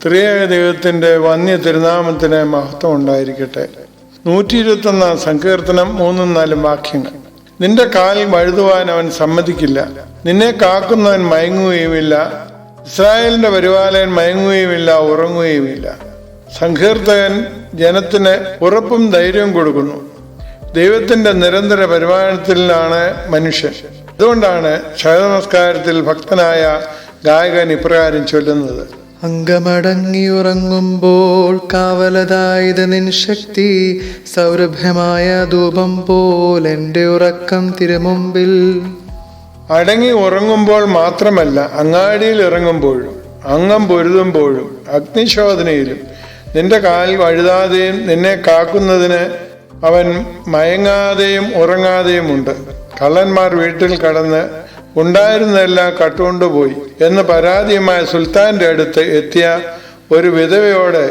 ത്രിയേക ദൈവത്തിന്റെ വന്യ തിരുനാമത്തിന് മഹത്വം ഉണ്ടായിരിക്കട്ടെ. 121 സങ്കീർത്തനം 3-4 വാക്യങ്ങൾ. നിന്റെ കാൽ വഴുതുവാൻ അവൻ സമ്മതിക്കില്ല, നിന്നെ കാക്കുന്നവൻ മയങ്ങുകയുമില്ല, ഇസ്രായേലിന്റെ പരിപാലകൻ മയങ്ങുകയുമില്ല, ഉറങ്ങുകയുമില്ല. സങ്കീർത്തകൻ ജനത്തിന് ഉറപ്പും ധൈര്യവും കൊടുക്കുന്നു. ദൈവത്തിന്റെ നിരന്തര പരിപാലനത്തിലാണ് മനുഷ്യൻ. അതുകൊണ്ടാണ് ക്ഷയനമസ്കാരത്തിൽ ഭക്തനായ ഗായകൻ ഇപ്രകാരം ചൊല്ലുന്നത്: അംഗമടങ്ങിയുറങ്ങുമ്പോൾ കാവലതായത് നിൻ ശക്തി, സൗരഭ്യമായ ധൂപം പോൽ എൻ്റെ ഉറക്കം തിരുമുമ്പിൽ. അടങ്ങി ഉറങ്ങുമ്പോൾ മാത്രമല്ല, അങ്ങാടിയിൽ ഇറങ്ങുമ്പോഴും അംഗം പൊരുതുമ്പോഴും അഗ്നിശോധനയിലും നിന്റെ കാൽ വഴുതാതെയും നിന്നെ കാക്കുന്നതിന് അവൻ മയങ്ങാതെയും ഉറങ്ങാതെയുമുണ്ട്. കള്ളന്മാർ വീട്ടിൽ കടന്ന് ഉണ്ടായിരുന്നതെല്ലാം കട്ടുകൊണ്ടുപോയി എന്ന് പരാതിയുമായ സുൽത്താന്റെ അടുത്ത് എത്തിയ ഒരു വിധവയോട്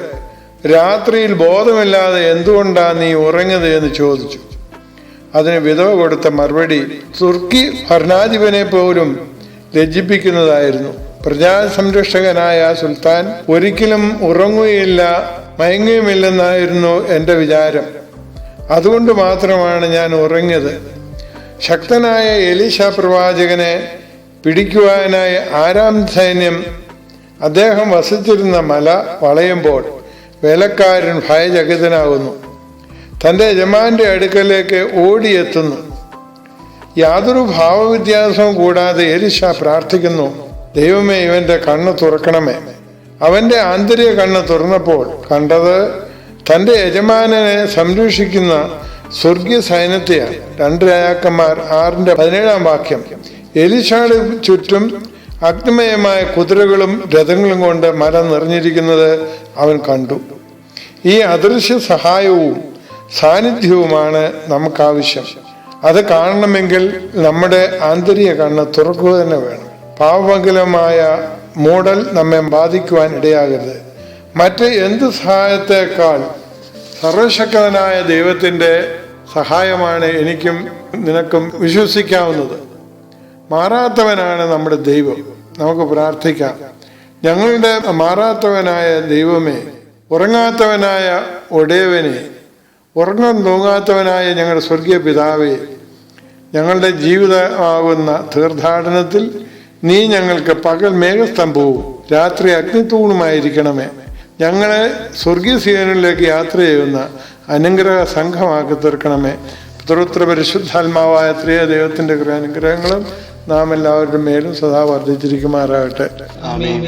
രാത്രിയിൽ ബോധമില്ലാതെ എന്തുകൊണ്ടാ നീ ഉറങ്ങിയത് എന്ന് ചോദിച്ചു. അതിന് വിധവ കൊടുത്ത മറുപടി തുർക്കി ഭരണാധിപനെ പോലും ലജ്ജിപ്പിക്കുന്നതായിരുന്നു. പ്രജാസംരക്ഷകനായ സുൽത്താൻ ഒരിക്കലും ഉറങ്ങുകയില്ല, മയങ്ങുകയുമില്ലെന്നായിരുന്നു എൻ്റെ വിചാരം. അതുകൊണ്ട് മാത്രമാണ് ഞാൻ ഉറങ്ങിയത്. ശക്തനായ എലീശ പ്രവാചകനെ പിടിക്കുവാനായി ആരാം സൈന്യം അദ്ദേഹം വസിച്ചിരുന്ന മല വളയുമ്പോൾ വേലക്കാരൻ ഭയചകിതനാകുന്നു. തൻ്റെ യജമാന്റെ അടുക്കലേക്ക് ഓടിയെത്തുന്നു. യാതൊരു ഭാവവ്യത്യാസവും കൂടാതെ എലീശ പ്രാർത്ഥിക്കുന്നു: ദൈവമേ, ഇവന്റെ കണ്ണ് തുറക്കണമേ. അവന്റെ ആന്തരിക കണ്ണ് തുറന്നപ്പോൾ കണ്ടത് തൻ്റെ യജമാനനെ സംരക്ഷിക്കുന്ന സ്വർഗീയ സൈന്യത്തെയാണ്. 2 രാജാക്കന്മാർ 6:17 വാക്യം. എലീശയുടെ ചുറ്റും അഗ്നിമയമായ കുതിരകളും രഥങ്ങളും കൊണ്ട് മല നിറഞ്ഞിരിക്കുന്നത് അവൻ കണ്ടു. ഈ അദൃശ്യ സഹായവും സാന്നിധ്യവുമാണ് നമുക്കാവശ്യം. അത് കാണണമെങ്കിൽ നമ്മുടെ ആന്തരിക കണ്ണ് തുറക്കുക തന്നെ വേണം. പാപമംഗലമായ മൂടൽ നമ്മെ ബാധിക്കുവാൻ ഇടയാകരുത്. മറ്റ് എന്ത് സഹായത്തെക്കാൾ സർവശക്തനായ ദൈവത്തിൻ്റെ സഹായമാണ് എനിക്കും നിനക്കും വിശ്വസിക്കാവുന്നത്. മാറാത്തവനാണ് നമ്മുടെ ദൈവം. നമുക്ക് പ്രാർത്ഥിക്കാം: ഞങ്ങളുടെ മാറാത്തവനായ ദൈവമേ, ഉറങ്ങാത്തവനായ ഒടയവനെ, ഉറങ്ങാൻ തൂങ്ങാത്തവനായ ഞങ്ങളുടെ സ്വർഗീയ പിതാവേ, ഞങ്ങളുടെ ജീവിതമാകുന്ന തീർത്ഥാടനത്തിൽ നീ ഞങ്ങൾക്ക് പകൽ മേഘസ്തംഭവും രാത്രി അഗ്നിത്തൂണുമായിരിക്കണമേ. ഞങ്ങളെ സ്വർഗീയ സീനിലേക്ക് യാത്ര ചെയ്യുന്ന അനുഗ്രഹ സംഘമാക്കി തീർക്കണമേ. പുത്രപുത്ര പരിശുദ്ധാത്മാവായ ത്രിയേക ദൈവത്തിന്റെ അനുഗ്രഹങ്ങളും നാം എല്ലാവരുടെ മേലും സദാ വർദ്ധിച്ചിരിക്കുമാറാകട്ടെ. ആമേൻ.